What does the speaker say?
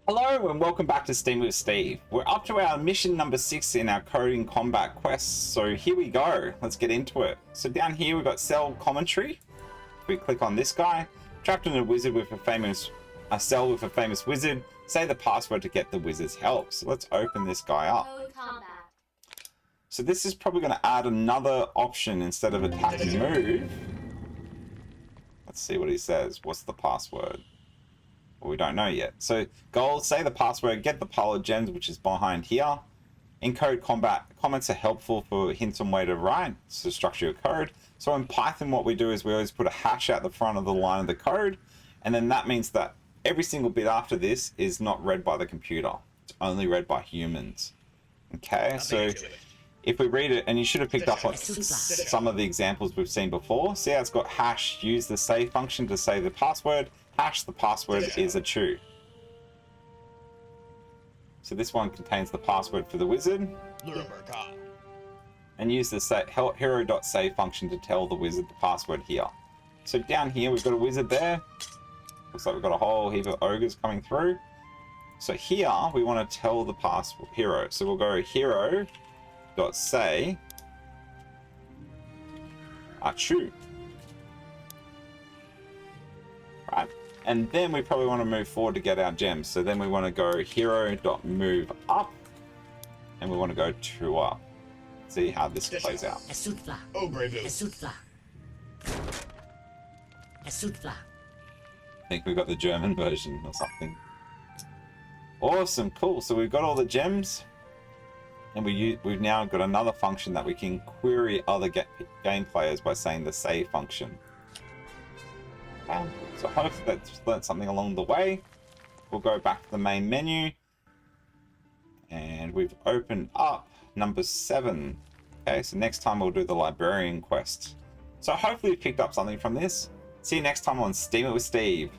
Hello and welcome back to Steam with Steve. We're up to our mission number 6 in our coding combat quest. So here we go. Let's get into it. So down here we've got cell commentary. If we click on this guy, trapped in a wizard with a cell with a famous wizard. Say the password to get the wizard's help. So let's open this guy up. So this is probably going to add another option instead of attack and move. Let's see what he says. What's the password? Well, we don't know yet. So goal, say the password, get the pile of gems which is behind here. In code combat, comments are helpful for hints on way to write, so structure your code. So in Python what we do is we always put a hash out the front of the line of the code, and then that means that every single bit after this is not read by the computer. It's only read by humans. Okay, so if we read it, and you should have picked up on some of the examples we've seen before. See how it's got hash, use the say function to say the password. Hash the password is a true. So this one contains the password for the wizard. And use the hero.say function to tell the wizard the password here. So down here we've got a wizard there. Looks like we've got a whole heap of ogres coming through. So here we want to tell the password hero. So we'll go hero.say true. Right. And then we probably want to move forward to get our gems. So then we want to go hero.move up. And we want to go true up. See how this plays out. I think we've got the German version or something. Awesome, cool. So we've got all the gems. And we've now got another function that we can query other game players by saying the say function. So hopefully that's learned something along the way. We'll go back to the main menu. And we've opened up number 7. Okay, so next time we'll do the librarian quest. So hopefully you picked up something from this. See you next time on Steam It with Steve.